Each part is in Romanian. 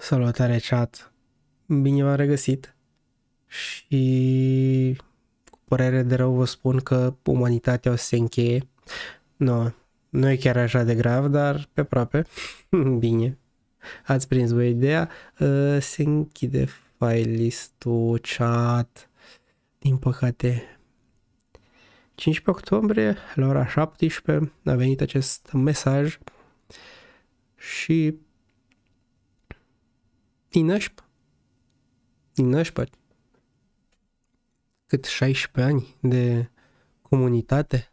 Salutare chat, bine v-am regăsit și cu părere de rău vă spun că umanitatea o să se încheie. Nu e chiar așa de grav, dar pe aproape. Bine, ați prins voi ideea. Se închide file listul chat, din păcate. 15 octombrie, la ora 17, a venit acest mesaj și din nășpa, cât 16 ani de comunitate,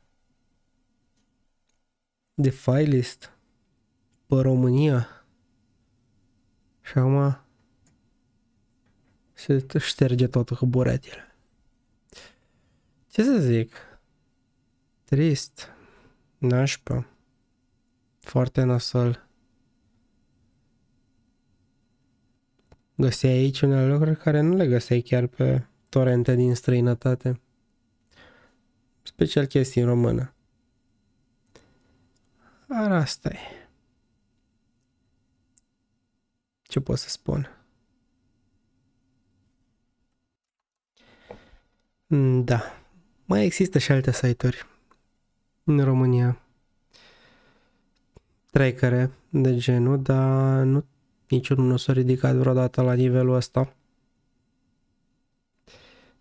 de file list pe România și acum se șterge totul cu buretele. Ce să zic? Trist, nașpa, foarte nasol. Găseai aici unele lucruri care nu le găseai chiar pe torente din străinătate. Special chestii în română. Dar asta e. Ce pot să spun? Da. Mai există și alte site-uri în România. Trackere de genul, dar niciunul nu s-a ridicat vreodată la nivelul ăsta.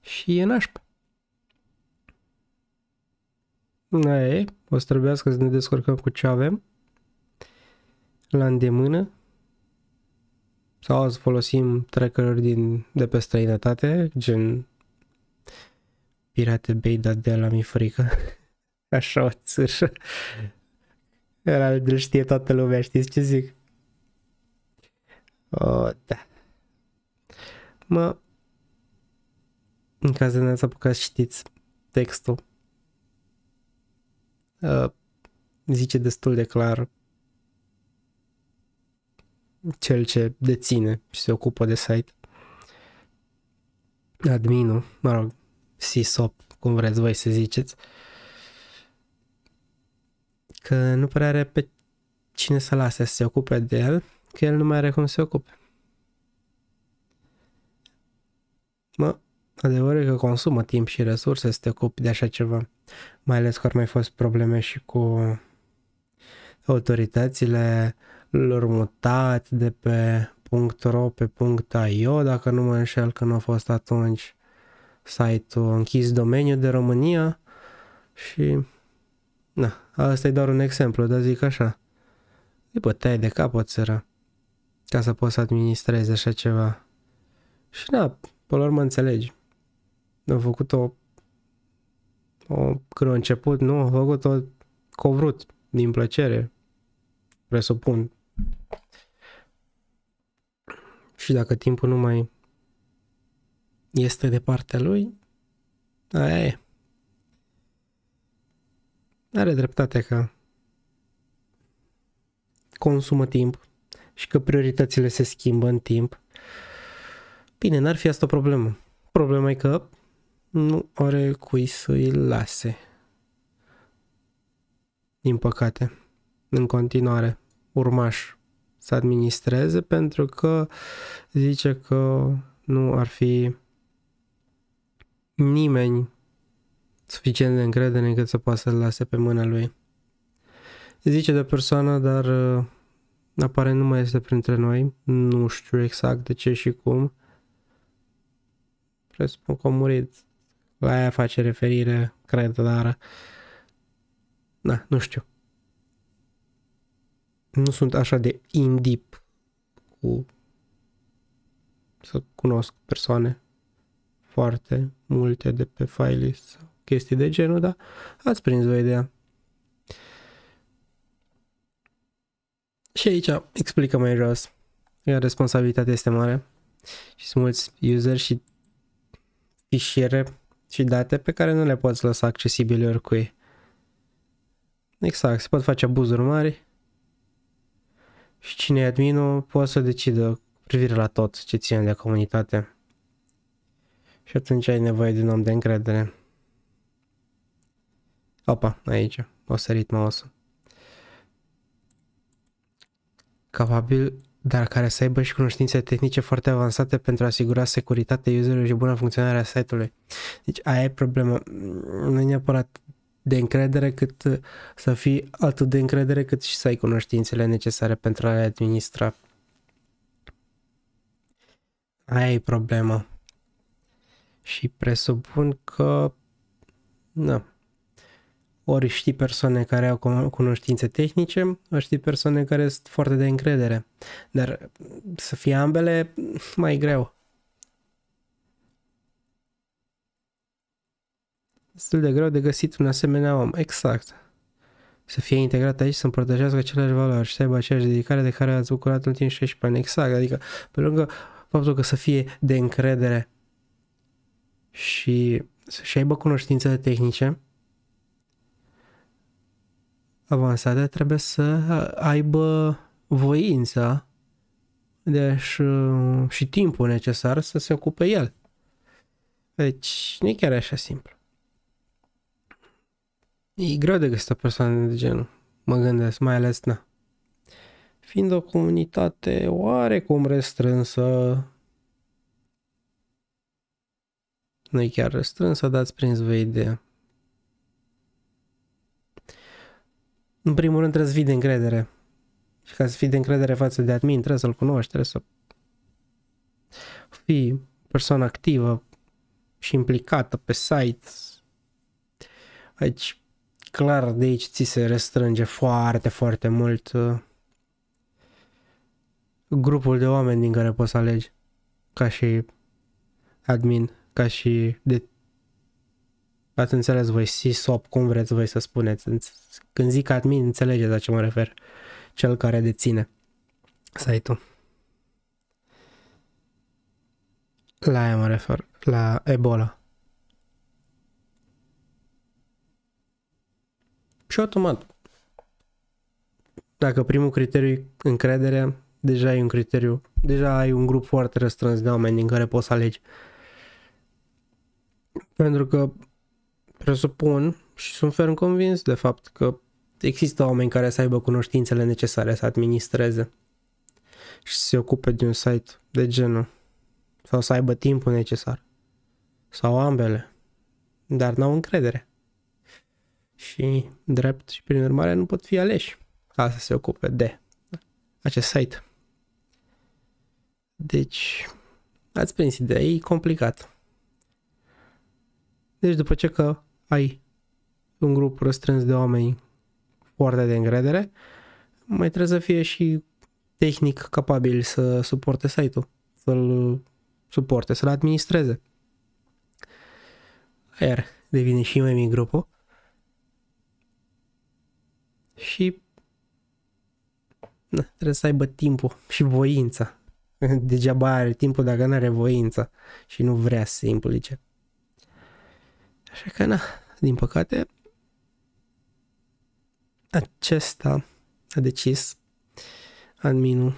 Și e nașpa. Ei, o să trebuiască să ne descurcăm cu ce avem la îndemână sau să folosim tracker-uri de pe străinătate, gen Pirate Bay, dar de la mi frică. Așa o țârșă. Îl știe toată lumea, știți ce zic? Da. În caz de n-ați apucat să știți textul, zice destul de clar cel ce deține și se ocupă de site, adminul, mă rog, SysOp, cum vreți voi să ziceți, că nu prea are pe cine să lase să se ocupe de el, că el nu mai are cum să se ocupe. Adevărul e că consumă timp și resurse să te ocupi de așa ceva, mai ales că ar mai fost probleme și cu autoritățile lor mutat de pe .ro pe .io, dacă nu mă înșel, că nu a fost atunci site-ul închis domeniul de România și asta e doar un exemplu, dar zic așa, îi băteai de cap o țără ca să poți să administrezi așa ceva și pe la urmă înțelegi. Au făcut-o când a început, nu, au făcut-o că au vrut, din plăcere, presupun. Și dacă timpul nu mai este de partea lui, aia e. Are dreptate că consumă timp și că prioritățile se schimbă în timp. Bine, n-ar fi asta o problemă. Problema e că nu are cui să-i lase. Din păcate, în continuare, urmaș să administreze pentru că zice că nu ar fi nimeni suficient de încredere încât să poată să-l lase pe mâna lui. Zice de persoană, dar apare nu mai este printre noi. Nu știu exact de ce și cum. Presupun că a murit. La aia face referire, cred, dar nu știu. Nu sunt așa de in-deep să cunosc persoane foarte multe de pe file list sau chestii de genul, dar ați prins o idee. Și aici explică mai jos. Iar responsabilitatea este mare și sunt mulți user și fișiere și date pe care nu le poți lăsa accesibile oricui. Exact, se pot face abuzuri mari și cine e adminul poate să decidă cu privire la tot ce ține de comunitate. Și atunci ai nevoie de un om de încredere. Opa, aici, o sărit mouse-ul. Capabil dar care să aibă și cunoștințe tehnice foarte avansate pentru a asigura securitatea userului și bună funcționare a site-ului. Deci aia e problema. Nu e neapărat de încredere, cât să fii atât de încredere cât și să ai cunoștințele necesare pentru a le administra. Aia e problema. Și presupun că ori știi persoane care au cunoștințe tehnice, ori știi persoane care sunt foarte de încredere. Dar să fie ambele, mai greu. Destul de greu de găsit un asemenea om. Exact. Să fie integrat aici, să împărtășească aceleași valori și să aibă aceeași dedicare de care ați bucurat în ultimii 16 ani. Exact. Adică, pe lângă faptul că să fie de încredere și să-și aibă cunoștințele tehnice avansate, trebuie să aibă voința și timpul necesar să se ocupe el. Deci, nu e chiar așa simplu. E greu de găsit o persoană de genul, mă gândesc, mai ales, fiind o comunitate oarecum restrânsă, nu e chiar restrânsă, dar ați prins voi ideea. În primul rând trebuie să fii de încredere. Și ca să fii de încredere față de admin, trebuie să-l cunoști, trebuie să fii persoană activă și implicată pe site. Aici, clar, de aici ți se restrânge foarte, foarte mult grupul de oameni din care poți alegi ca și admin, ca și de ați înțeles voi, SysOp, cum vreți voi să spuneți. Când zic admin, înțelegeți la ce mă refer. Cel care deține site-ul. La aia mă refer, la Ebola. Și automat, dacă primul criteriu e încrederea, deja ai un criteriu, deja ai un grup foarte restrâns de oameni din care poți alegi. Pentru că presupun și sunt ferm convins de fapt că există oameni care să aibă cunoștințele necesare să administreze și să se ocupe de un site de genul sau să aibă timpul necesar sau ambele, dar n-au încredere și drept și prin urmare nu pot fi aleși ca să se ocupe de acest site. Deci ați prins ideea, e complicat. Deci după ce că ai un grup restrâns de oameni foarte de încredere, mai trebuie să fie și tehnic capabil să suporte site-ul, să-l suporte, să-l administreze. Iar devine și mai mic grupul și trebuie să aibă timpul și voința. Degeaba are timpul dacă nu are voința și nu vrea să se implice. Așa că, din păcate, acesta a decis adminul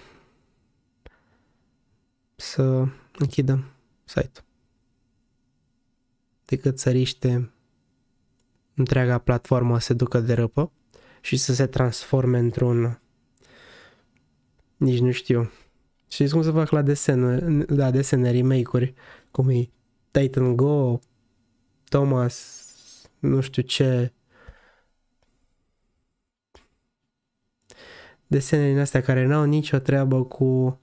să închidă site-ul. Decât să riște întreaga platformă se ducă de râpă și să se transforme într-un, nici nu știu. Știți cum să fac la desene, remake-uri, cum e Titan Go, Thomas, nu știu ce, desene din astea care n-au nicio treabă cu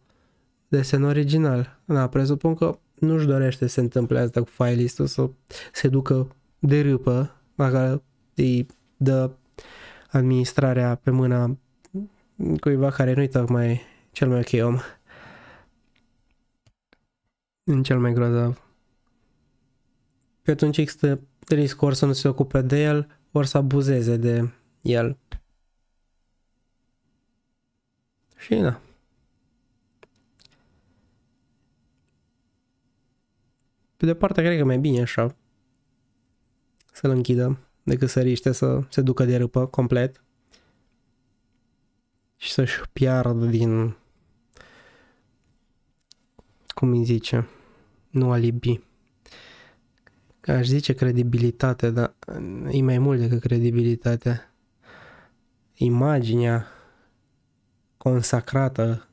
desenul original. Presupun că nu-și dorește să se întâmple asta cu file-istul, să se ducă de râpă, dacă îi dă administrarea pe mâna cuiva care nu-i tocmai cel mai ok om. În cel mai grozav. Pe atunci există riscul ori să nu se ocupe de el, ori să abuzeze de el. Și pe de parte, cred că mai bine așa să-l închidă decât să riște să se ducă de râpă complet și să-și piardă din, cum îi zice, nu alibi. Aș zice credibilitate, dar e mai mult decât credibilitate. Imaginea consacrată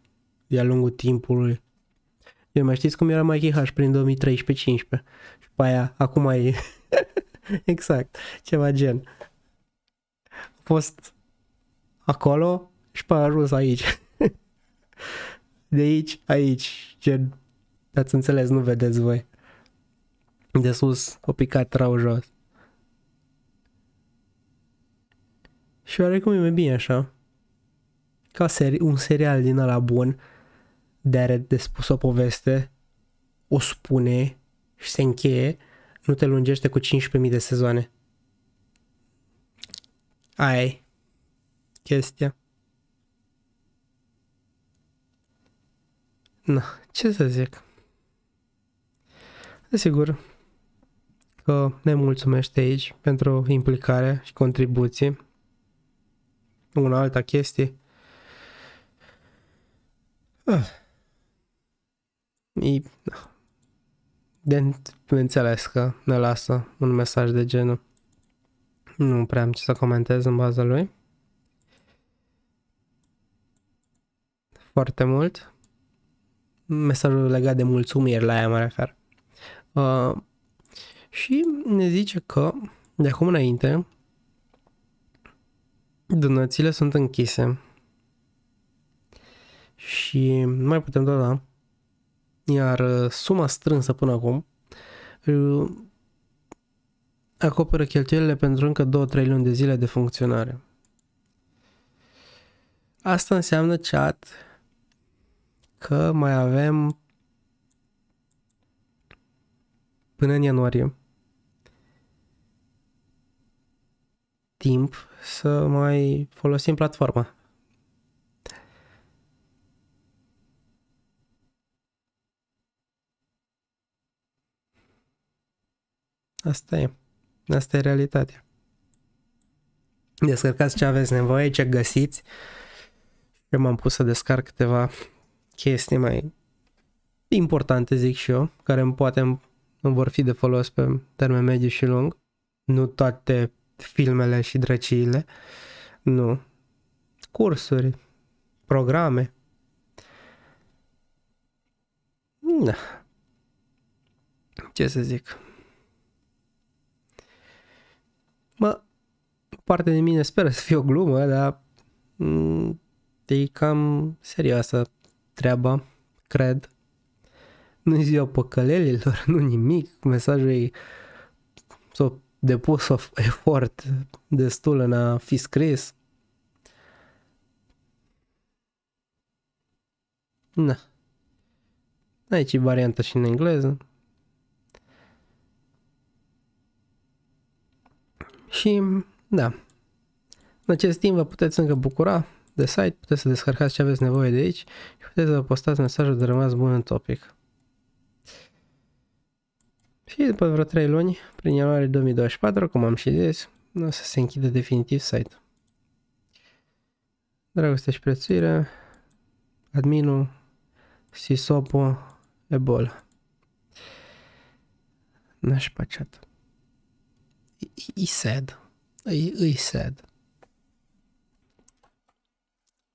de-a lungul timpului. Eu mai știți cum era Mikey H prin 2013-15 și pe aia acum e exact, ceva gen. A fost acolo și pe aia a ajuns aici. De aici, gen, ați înțeles, nu vedeți voi. De sus o picat rău jos. Și oarecum e mai bine așa. Ca un serial din ăla bun, de are de spus o poveste, o spune și se încheie, nu te lungește cu 15.000 de sezoane. Aia e chestia. Na, ce să zic? Desigur că ne mulțumește aici pentru implicare și contribuții. Una alta chestie. De înțeles că ne lasă un mesaj de genul. Nu prea am ce să comentez în baza lui. Foarte mult. Mesajul legat de mulțumiri, la aia mă refer. Și ne zice că de acum înainte donățiile sunt închise și nu mai putem dona, iar suma strânsă până acum acoperă cheltuielile pentru încă 2-3 luni de zile de funcționare. Asta înseamnă, chat, că mai avem până în ianuarie timp să mai folosim platforma. Asta e. Asta e realitatea. Descărcați ce aveți nevoie, ce găsiți. Eu m-am pus să descarc câteva chestii mai importante, zic și eu, care poate îmi vor fi de folos pe termen mediu și lung. Nu toate filmele și drăciile. Nu. Cursuri, programe. Da. Ce să zic? Parte de mine speră să fie o glumă, dar e cam serioasă treaba, cred. Nu-i ziua păcălelilor, nu nimic. Mesajul e s-a depus efort destul în a fi scris. Na. Aici e varianta și în engleză. Și, da. În acest timp vă puteți încă bucura de site, puteți să descărcați ce aveți nevoie de aici și puteți să vă postați mesajul de rămas bun în topic. Și după vreo 3 luni, prin ianuarie 2024, cum am și zis, o să se închide definitiv site-ul. Dragoste și prețuire, adminul, Sisopo, Ebola. Nașpa chat. E sad. E sad.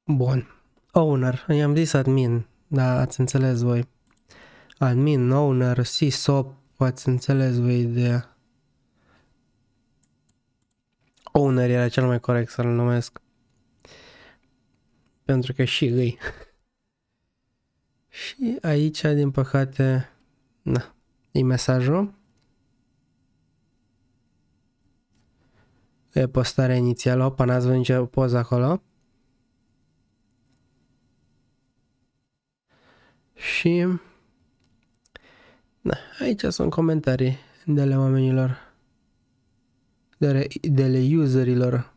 Bun. Owner. I-am zis admin. Da, ați înțeles voi. Admin, owner, Sysop. Ați înțeles voi ideea. Owner era cel mai corect să-l numesc. Pentru că și îi. Și aici, din păcate, na, e mesajul. E postarea inițială, opa, n-ați văzut nicio poză acolo. Și da, aici sunt comentarii de ale oamenilor, de ale userilor,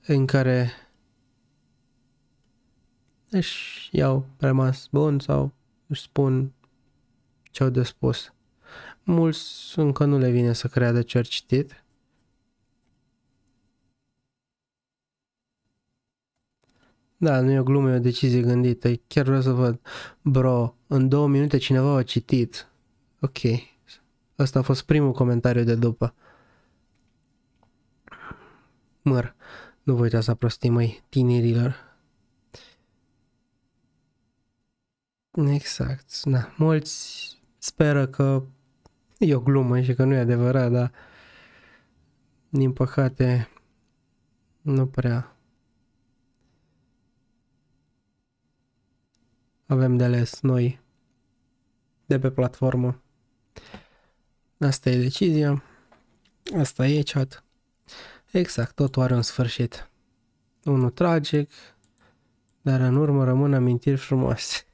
în care își iau rămas bun sau își spun ce au de spus. Mulți încă nu le vine să creadă ce au citit. Da, nu e o glumă, e o decizie gândită. Chiar vreau să văd. Bro, în 2 minute cineva a citit. Ok. Ăsta a fost primul comentariu de după. Măr, nu vă uitați la prostii, măi, tinerilor. Exact, da. Mulți speră că e o glumă și că nu e adevărat, dar din păcate nu prea avem de ales noi de pe platformă. Asta e decizia, asta e chat. Exact, totul are un sfârșit. Unul tragic, dar în urmă rămân amintiri frumoase.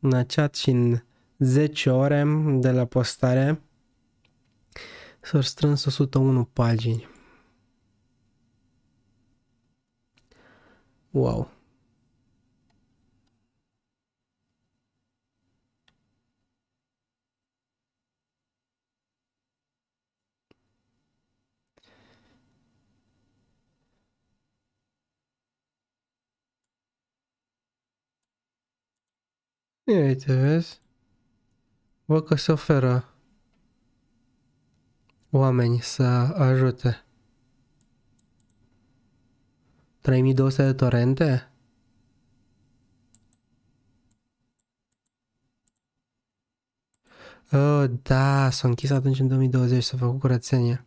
În chat și în 10 ore de la postare s-au strâns 101 pagini. Wow. Ia uite, vezi? Văd că se oferă oameni să ajute. 3200 de torente? Oh, da, s-a închis atunci în 2020, s-a făcut curățenie.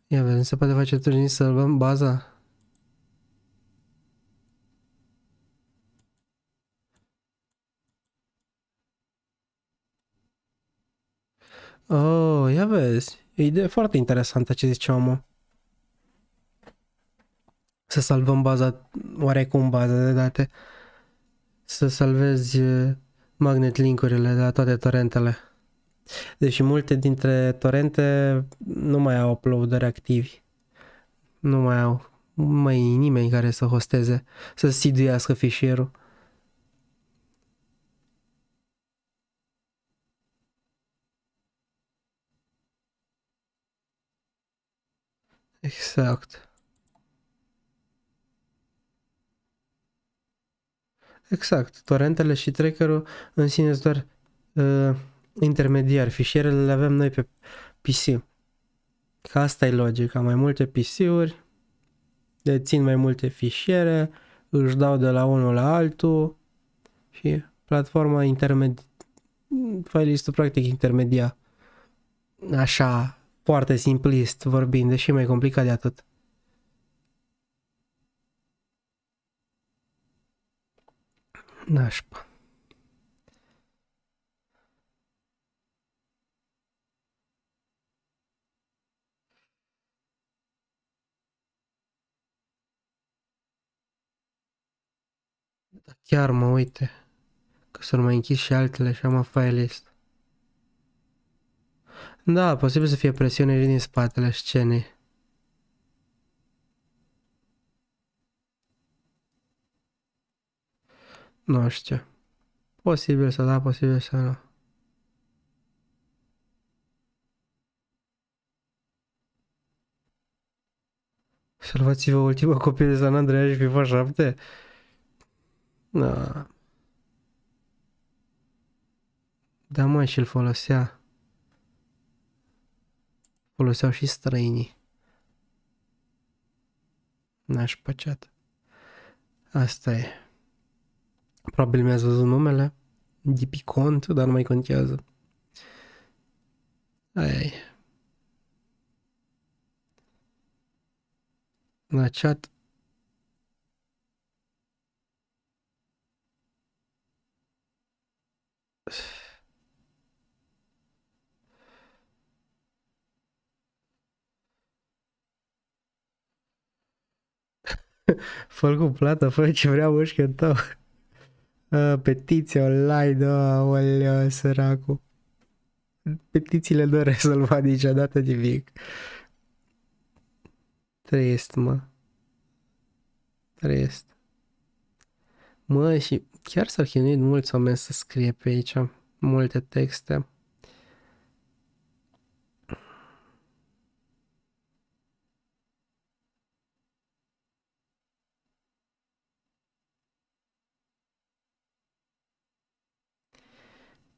Ia vezi, nu se poate face atunci să salvăm baza? Oh, ia vezi. E idee foarte interesantă ce zice omul. Să salvăm baza, oarecum baza de date. Să salvezi magnet link-urile de la toate torrentele. Deși multe dintre torrente nu mai au uploaderi activi. Nu mai au. Nu mai e nimeni care să hosteze, să siduiască fișierul. Exact. Exact. Torrentele și trackerul în sine sunt doar intermediari. Fișierele le avem noi pe PC. Că asta e logica. Mai multe PC-uri dețin mai multe fișiere, își dau de la unul la altul și platforma file-istul practic intermedia. Așa, foarte simplist vorbind, deși mai complicat de atât. Nașpa. Da, chiar mă uite că s-au mai închis și altele și am file list. Da, posibil să fie presiune din spatele scenei. Nu știu. Posibil să da, posibil să nu. Salvați-vă ultima copie de San Andreas și FIFA 7? Da. Da, mă, și-l folosea. Foloseau și străinii. N-aș păceat. Asta e. Probabil mi-ați văzut numele. Dipicont, dar nu mai contează. Aia e. La chat. Fă cu plată, fă ce vrea mușchiul tău. Petiție online, da, oleo, săracul. Petițiile nu rezolvat niciodată nimic. Trist, mă. Trist. Mă, și chiar s-au chinuit mulți oameni să scrie pe aici multe texte.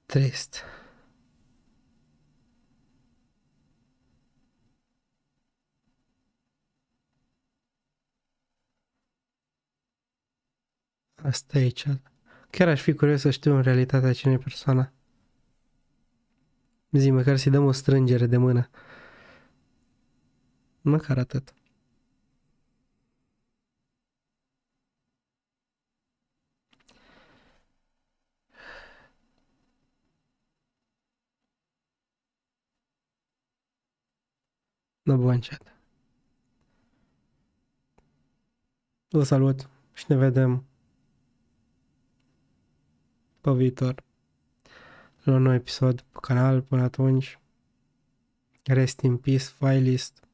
Trist. Asta e aici. Chiar aș fi curios să știu în realitatea cine e persoana. Zi, măcar să-i dăm o strângere de mână. Măcar atât. No, bun, chat. Vă salut și ne vedem pe viitor la un nou episod pe canal. Până atunci, rest in peace, filelist.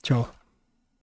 Ciao.